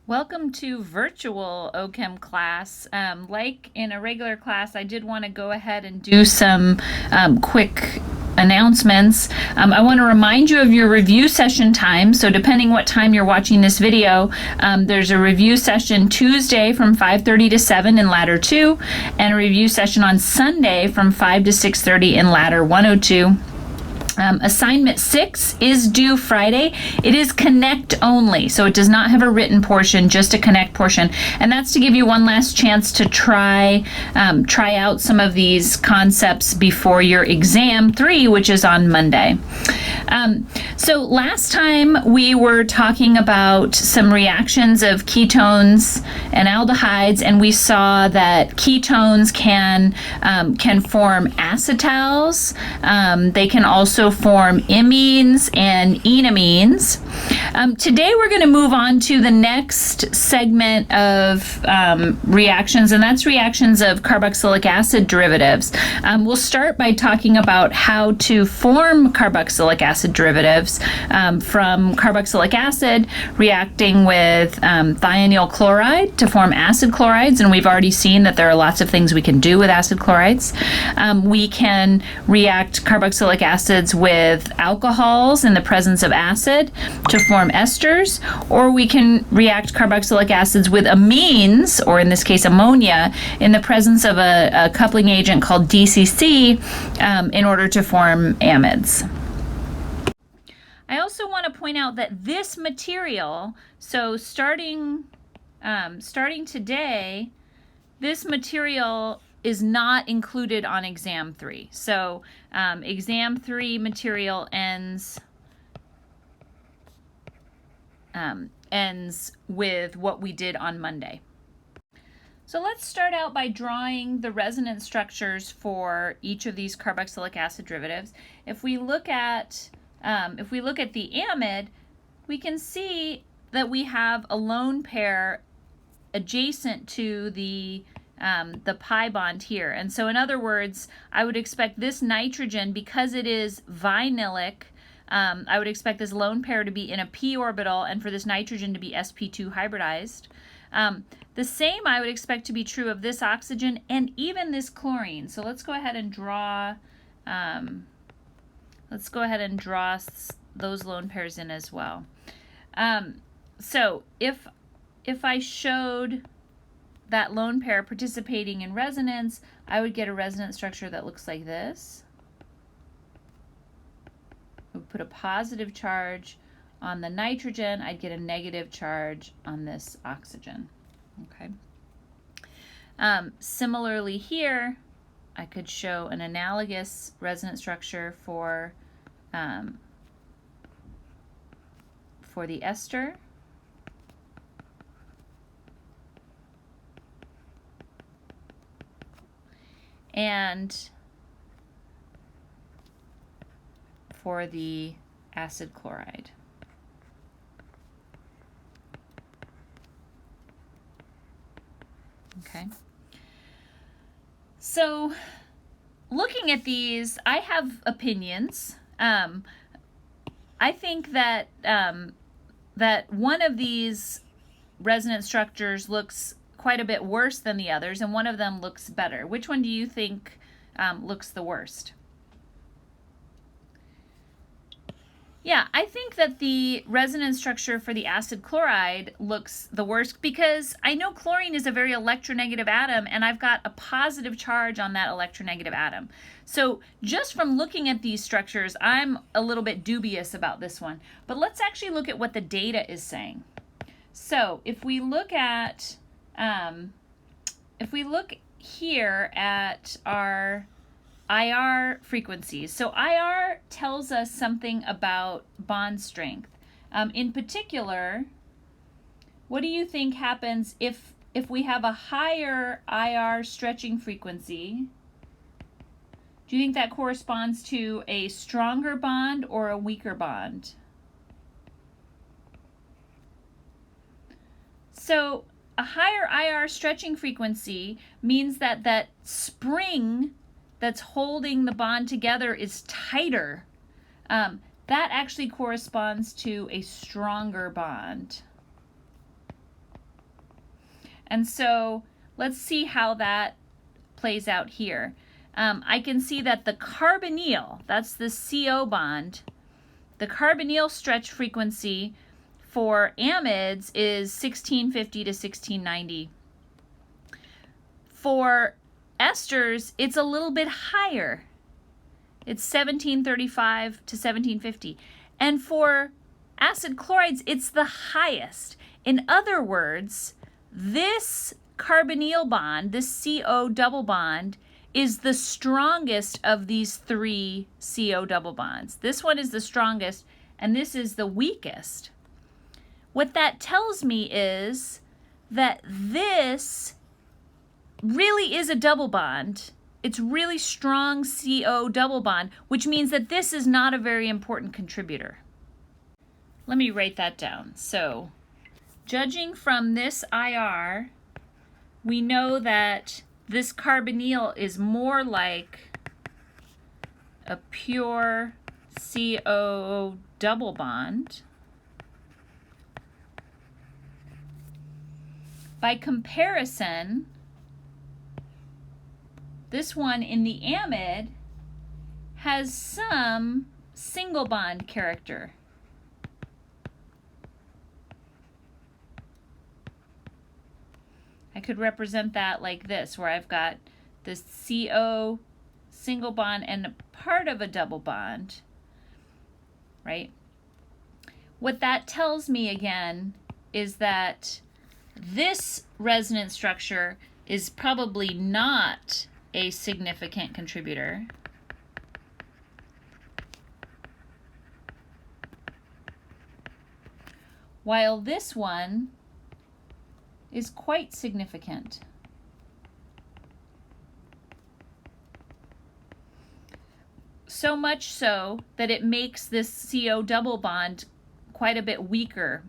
Welcome to virtual OChem class. Like in a regular class, I did want to go ahead and do some quick announcements. I want to remind you of your review session time. So depending what time you're watching this video, there's a review session Tuesday from 5:30 to 7 in ladder 2, and a review session on Sunday from 5 to 6:30 in ladder 102. Assignment 6 is due Friday. It is connect only, so it does not have a written portion, just a connect portion. And that's to give you one last chance to try out some of these concepts before your exam 3, which is on Monday. So last time we were talking about some reactions of ketones and aldehydes, and we saw that ketones can form acetals. They can also form imines and enamines. Today we're going to move on to the next segment of reactions, and that's reactions of carboxylic acid derivatives. We'll start by talking about how to form carboxylic acid derivatives from carboxylic acid reacting with thionyl chloride to form acid chlorides, and we've already seen that there are lots of things we can do with acid chlorides. We can react carboxylic acids with alcohols in the presence of acid to form esters, or we can react carboxylic acids with amines, or in this case ammonia, in the presence of a coupling agent called DCC in order to form amides. I also want to point out that this material, so starting today, this material is not included on exam 3. So exam 3 material ends with what we did on Monday. So let's start out by drawing the resonance structures for each of these carboxylic acid derivatives. If we look at the amide, we can see that we have a lone pair adjacent to the pi bond here. And so in other words, I would expect this nitrogen, because it is vinylic, I would expect this lone pair to be in a p orbital and for this nitrogen to be sp2 hybridized. The same I would expect to be true of this oxygen and even this chlorine. So let's go ahead and draw those lone pairs in as well. So if I showed that lone pair participating in resonance, I would get a resonance structure that looks like this. I would put a positive charge on the nitrogen, I'd get a negative charge on this oxygen. Okay. Similarly here, I could show an analogous resonance structure for the ester. And for the acid chloride. Okay. So looking at these, I have opinions. I think that that one of these resonance structures looks quite a bit worse than the others, and one of them looks better. Which one do you think looks the worst? Yeah, I think that the resonance structure for the acid chloride looks the worst because I know chlorine is a very electronegative atom and I've got a positive charge on that electronegative atom. So just from looking at these structures, I'm a little bit dubious about this one. But let's actually look at what the data is saying. So if we look here at our IR frequencies. So IR tells us something about bond strength. In particular, what do you think happens if we have a higher IR stretching frequency? Do you think that corresponds to a stronger bond or a weaker bond? So a higher IR stretching frequency means that that spring that's holding the bond together is tighter. That actually corresponds to a stronger bond. And so let's see how that plays out here. I can see that the carbonyl, that's the CO bond, the carbonyl stretch frequency for amides is 1650 to 1690. For esters, it's a little bit higher. It's 1735 to 1750. And for acid chlorides, it's the highest. In other words, this carbonyl bond, this CO double bond, is the strongest of these three CO double bonds. This one is the strongest, and this is the weakest. What that tells me is that this really is a double bond. It's really strong CO double bond, which means that this is not a very important contributor. Let me write that down. So, judging from this IR, we know that this carbonyl is more like a pure CO double bond. By comparison, this one in the amide has some single bond character. I could represent that like this, where I've got this CO single bond and a part of a double bond, right? What that tells me again is that this resonance structure is probably not a significant contributor. While this one is quite significant. So much so that it makes this CO double bond quite a bit weaker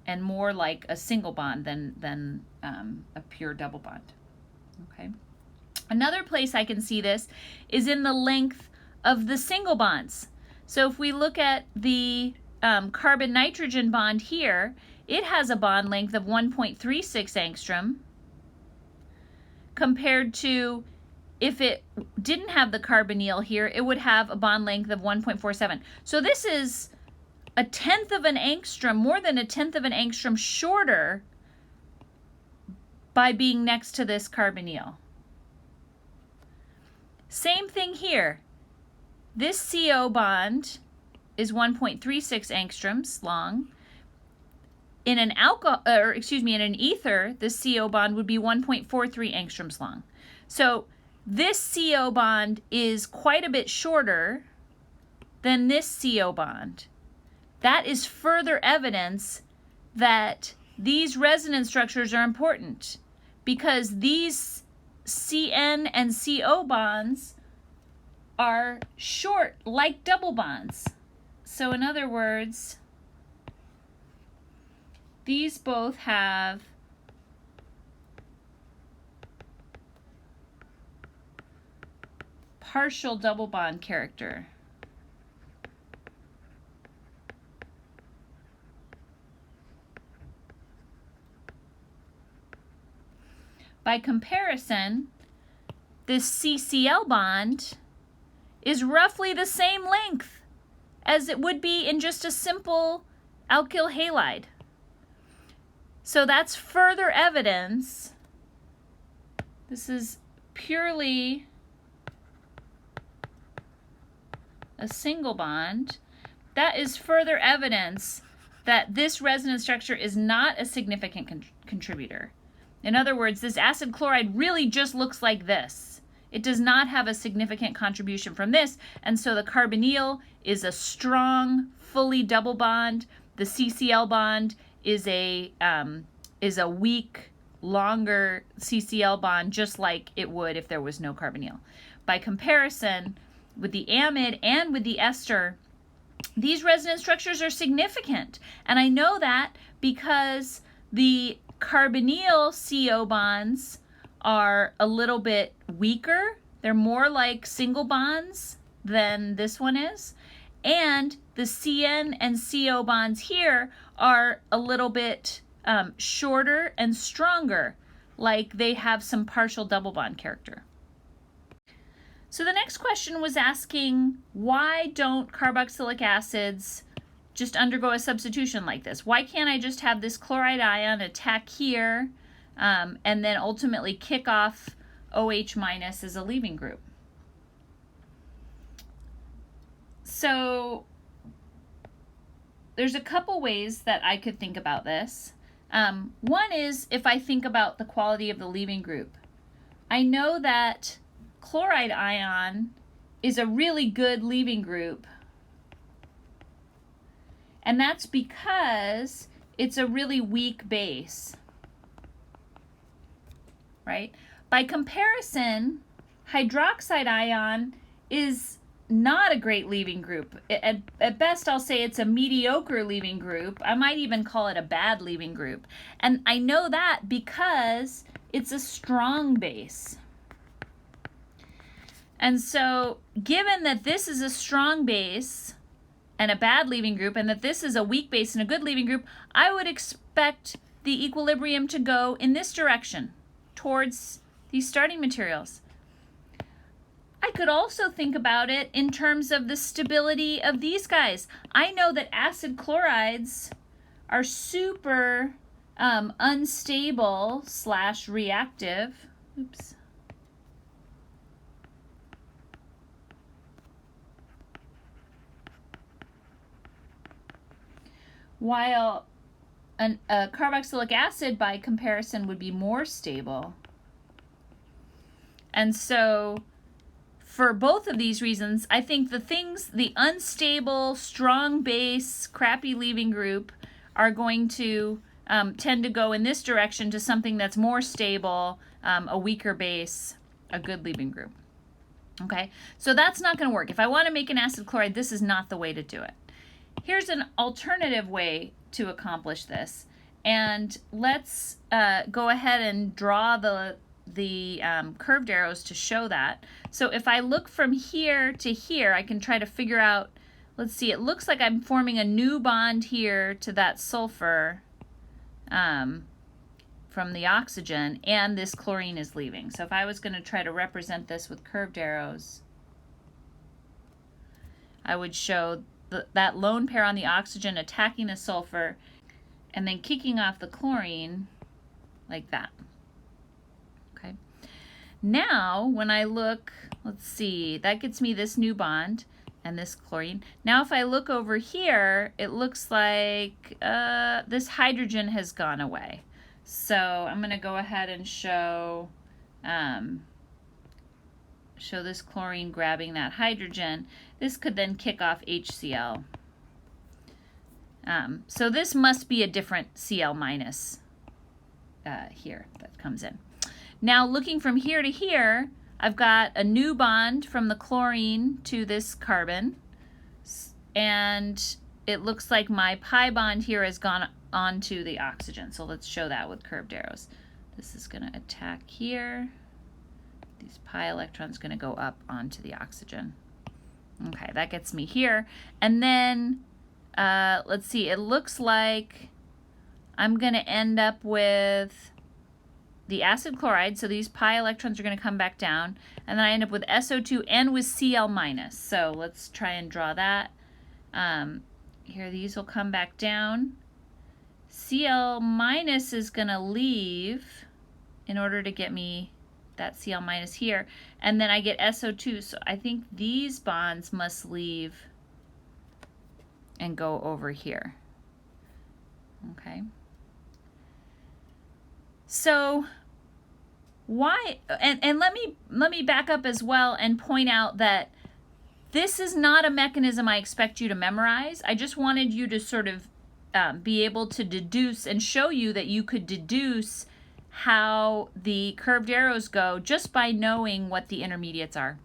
and more like a single bond than a pure double bond. Okay. Another place I can see this is in the length of the single bonds. So if we look at the carbon-nitrogen bond here, it has a bond length of 1.36 angstrom compared to if it didn't have the carbonyl here, it would have a bond length of 1.47. So this is a tenth of an angstrom, more than a tenth of an angstrom shorter by being next to this carbonyl. Same thing here. This CO bond is 1.36 angstroms long. In an in an ether, this CO bond would be 1.43 angstroms long. So this CO bond is quite a bit shorter than this CO bond. That is further evidence that these resonance structures are important because these CN and CO bonds are short like double bonds. So in other words, these both have partial double bond character. By comparison, this CCl bond is roughly the same length as it would be in just a simple alkyl halide. So that's further evidence. This is purely a single bond. That is further evidence that this resonance structure is not a significant contributor. In other words, this acid chloride really just looks like this. It does not have a significant contribution from this, and so the carbonyl is a strong, fully double bond. The CCl bond is a weak, longer CCl bond, just like it would if there was no carbonyl. By comparison, with the amide and with the ester, these resonance structures are significant. And I know that because the carbonyl CO bonds are a little bit weaker. They're more like single bonds than this one is. And the CN and CO bonds here are a little bit shorter and stronger like they have some partial double bond character. So the next question was asking, why don't carboxylic acids just undergo a substitution like this? Why can't I just have this chloride ion attack here and then ultimately kick off OH minus as a leaving group? So there's a couple ways that I could think about this. One is if I think about the quality of the leaving group. I know that chloride ion is a really good leaving group, and that's because it's a really weak base, right? By comparison, hydroxide ion is not a great leaving group. At best, I'll say it's a mediocre leaving group. I might even call it a bad leaving group. And I know that because it's a strong base. And so, given that this is a strong base and a bad leaving group, and that this is a weak base and a good leaving group, I would expect the equilibrium to go in this direction, towards these starting materials. I could also think about it in terms of the stability of these guys. I know that acid chlorides are super unstable / reactive. Oops. While a carboxylic acid, by comparison, would be more stable. And so, for both of these reasons, I think the unstable, strong base, crappy leaving group are going to tend to go in this direction to something that's more stable, a weaker base, a good leaving group. Okay, so that's not going to work. If I want to make an acid chloride, this is not the way to do it. Here's an alternative way to accomplish this. And let's go ahead and draw the curved arrows to show that. So if I look from here to here, I can try to figure out, let's see, it looks like I'm forming a new bond here to that sulfur from the oxygen, and this chlorine is leaving. So if I was going to try to represent this with curved arrows, I would show that lone pair on the oxygen attacking the sulfur and then kicking off the chlorine like that. Okay. Now, when I look, let's see, that gets me this new bond and this chlorine. Now, if I look over here, it looks like this hydrogen has gone away. So I'm going to go ahead and show this chlorine grabbing that hydrogen. This could then kick off HCl. So this must be a different Cl minus here that comes in. Now looking from here to here, I've got a new bond from the chlorine to this carbon, and it looks like my pi bond here has gone onto the oxygen. So let's show that with curved arrows. This is going to attack here. These pi electrons going to go up onto the oxygen. Okay, that gets me here. And then, let's see, it looks like I'm going to end up with the acid chloride. So these pi electrons are going to come back down. And then I end up with SO2 and with Cl minus. So let's try and draw that. Here, these will come back down. Cl minus is going to leave in order to get me that Cl minus here, and then I get SO2, so I think these bonds must leave and go over here. Okay. So why, and let me back up as well and point out that this is not a mechanism I expect you to memorize. I just wanted you to sort of be able to deduce and show you that you could deduce how the curved arrows go just by knowing what the intermediates are.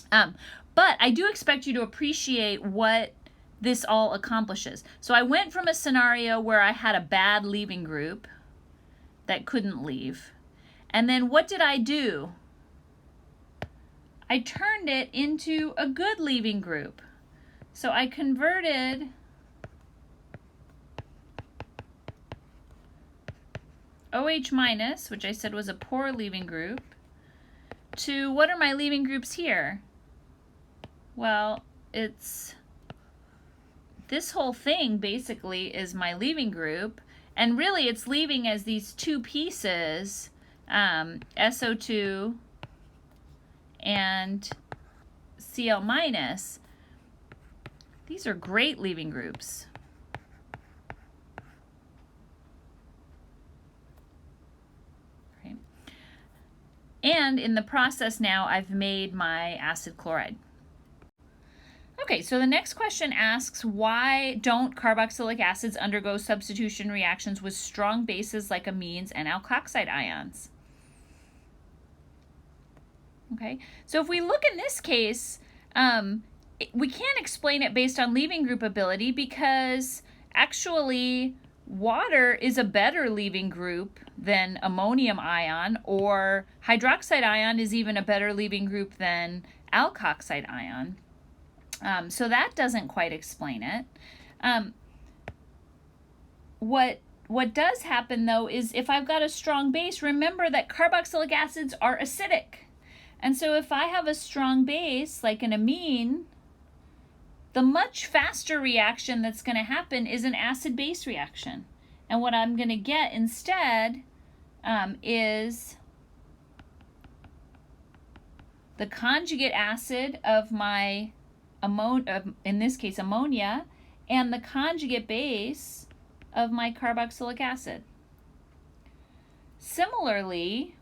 But I do expect you to appreciate what this all accomplishes. So I went from a scenario where I had a bad leaving group that couldn't leave. And then what did I do? I turned it into a good leaving group. So I converted OH minus, which I said was a poor leaving group, to what are my leaving groups here? Well, it's this whole thing basically is my leaving group, and really it's leaving as these two pieces, SO2 and Cl minus. These are great leaving groups. Okay. And in the process now, I've made my acid chloride. Okay, so the next question asks, why don't carboxylic acids undergo substitution reactions with strong bases like amines and alkoxide ions? Okay, so if we look in this case, we can't explain it based on leaving group ability because actually water is a better leaving group than ammonium ion, or hydroxide ion is even a better leaving group than alkoxide ion. So that doesn't quite explain it. What does happen though is if I've got a strong base, remember that carboxylic acids are acidic. And so if I have a strong base like an amine, the much faster reaction that's going to happen is an acid-base reaction. And what I'm going to get instead is the conjugate acid of my in this case ammonia, and the conjugate base of my carboxylic acid. Similarly,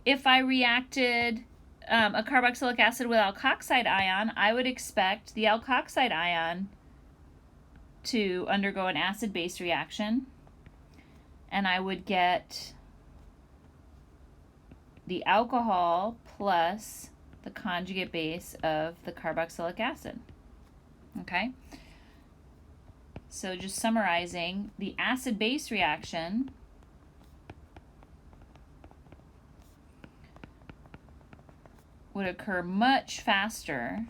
if I reacted a carboxylic acid with alkoxide ion, I would expect the alkoxide ion to undergo an acid-base reaction, and I would get the alcohol plus the conjugate base of the carboxylic acid. Okay? So just summarizing, the acid-base reaction would occur much faster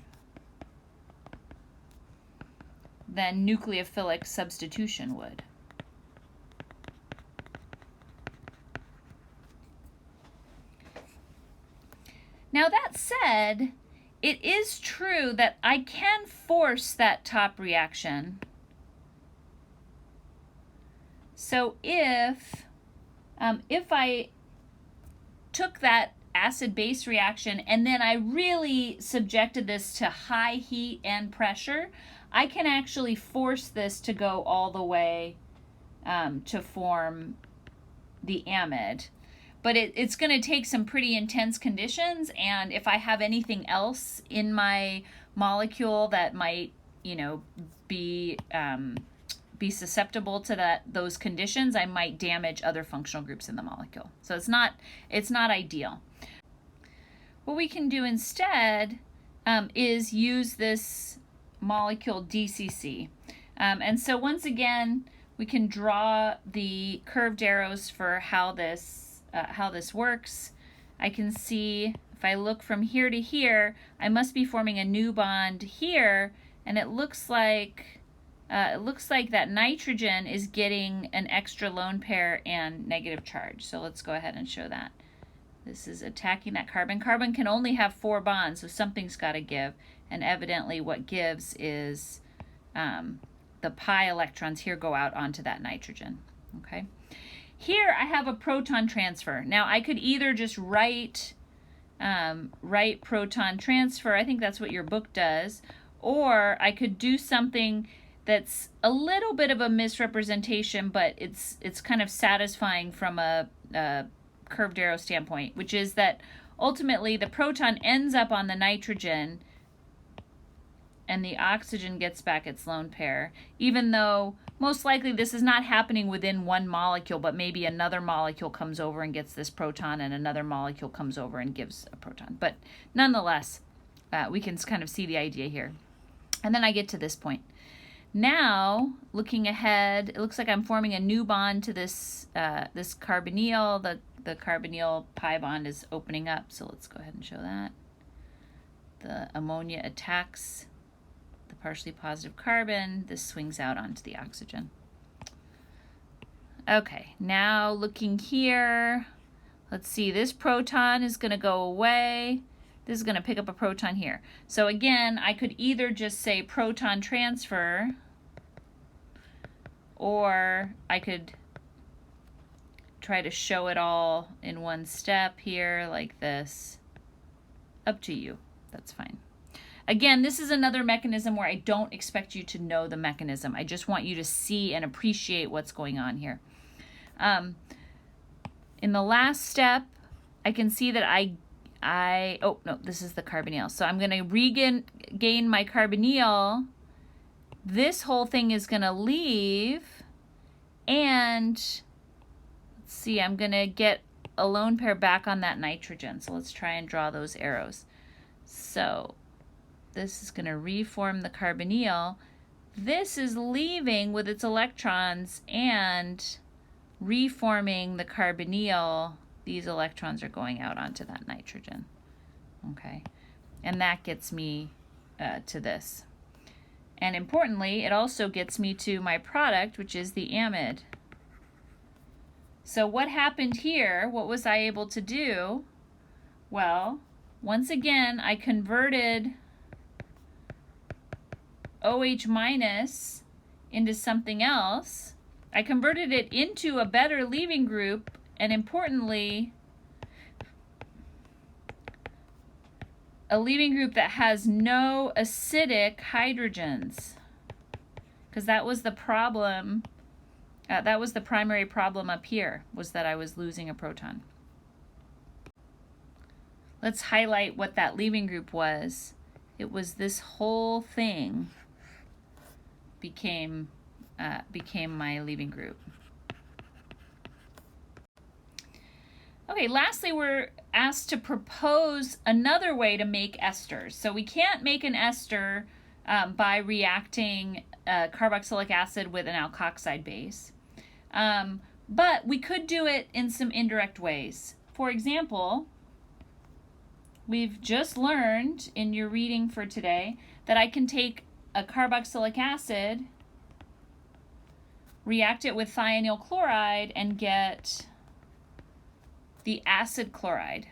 than nucleophilic substitution would. Now that said, it is true that I can force that top reaction. So if I took that acid-base reaction and then I really subjected this to high heat and pressure, I can actually force this to go all the way to form the amide. But it's going to take some pretty intense conditions, and if I have anything else in my molecule that might, be susceptible to those conditions, I might damage other functional groups in the molecule. So it's not ideal. What we can do instead is use this molecule DCC. And so once again, we can draw the curved arrows for how this works. I can see if I look from here to here, I must be forming a new bond here, and it looks like that nitrogen is getting an extra lone pair and negative charge. So let's go ahead and show that. This is attacking that carbon. Carbon can only have 4 bonds, so something's got to give, and evidently what gives is the pi electrons here go out onto that nitrogen. Okay. Here I have a proton transfer. Now I could either just write proton transfer, I think that's what your book does, or I could do something that's a little bit of a misrepresentation, but it's kind of satisfying from a curved arrow standpoint, which is that ultimately the proton ends up on the nitrogen and the oxygen gets back its lone pair, even though most likely this is not happening within one molecule, but maybe another molecule comes over and gets this proton and another molecule comes over and gives a proton. But nonetheless, we can kind of see the idea here. And then I get to this point. Now, looking ahead, it looks like I'm forming a new bond to this carbonyl. The carbonyl pi bond is opening up, so let's go ahead and show that. The ammonia attacks the partially positive carbon. This swings out onto the oxygen. Okay, now looking here, let's see, this proton is going to go away. This is going to pick up a proton here. So again, I could either just say proton transfer, or I could try to show it all in one step here like this. Up to you. That's fine. Again, this is another mechanism where I don't expect you to know the mechanism. I just want you to see and appreciate what's going on here. In the last step, I can see that oh no, this is the carbonyl. So I'm going to regain my carbonyl. This whole thing is going to leave, and let's see, I'm going to get a lone pair back on that nitrogen. So let's try and draw those arrows. So this is going to reform the carbonyl. This is leaving with its electrons and reforming the carbonyl. These electrons are going out onto that nitrogen. Okay, and that gets me to this. And importantly, it also gets me to my product, which is the amide. So what happened here? What was I able to do? Well, once again, I converted OH minus into something else. I converted it into a better leaving group, and importantly, a leaving group that has no acidic hydrogens, because that was the problem. That was the primary problem up here, was that I was losing a proton. Let's highlight what that leaving group was. It was this whole thing became my leaving group. Okay, lastly, we're asked to propose another way to make esters. So we can't make an ester by reacting carboxylic acid with an alkoxide base. But we could do it in some indirect ways. For example, we've just learned in your reading for today that I can take a carboxylic acid, react it with thionyl chloride, and get the acid chloride.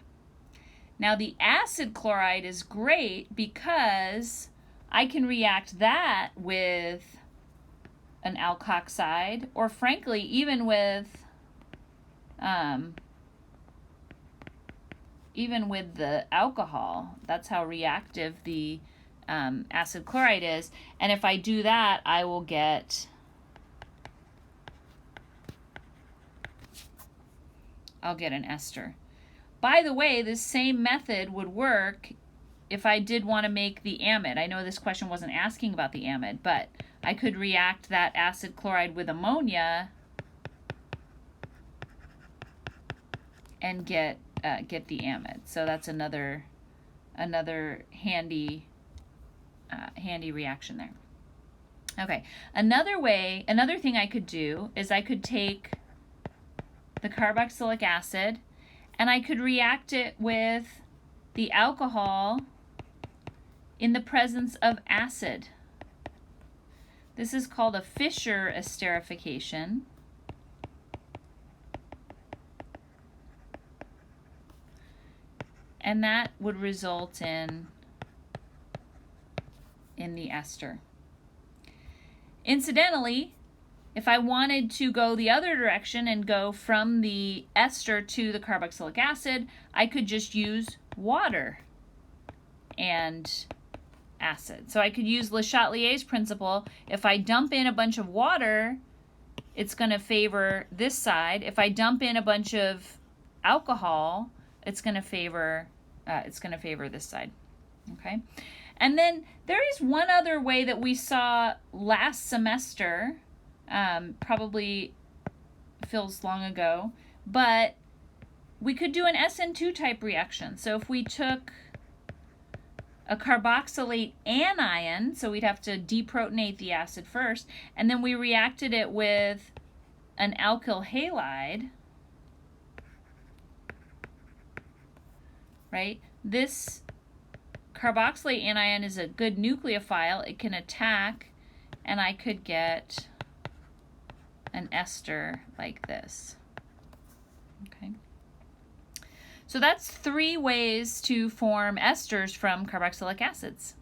Now the acid chloride is great because I can react that with an alkoxide, or frankly even with the alcohol. That's how reactive the acid chloride is. And if I do that, I will get an ester. By the way, this same method would work if I did want to make the amide. I know this question wasn't asking about the amide, but I could react that acid chloride with ammonia and get the amide. So that's another handy reaction there. Okay, another thing I could do is I could take the carboxylic acid and I could react it with the alcohol in the presence of acid. This is called a Fischer esterification. And that would result in the ester. Incidentally, if I wanted to go the other direction and go from the ester to the carboxylic acid, I could just use water and acid. So I could use Le Chatelier's principle. If I dump in a bunch of water, it's going to favor this side. If I dump in a bunch of alcohol, it's going to favor this side. Okay? And then there is one other way that we saw last semester, probably feels long ago, but we could do an SN2 type reaction. So if we took a carboxylate anion, so we'd have to deprotonate the acid first, and then we reacted it with an alkyl halide, right? This carboxylate anion is a good nucleophile. It can attack, and I could get an ester like this. Okay. So that's 3 ways to form esters from carboxylic acids.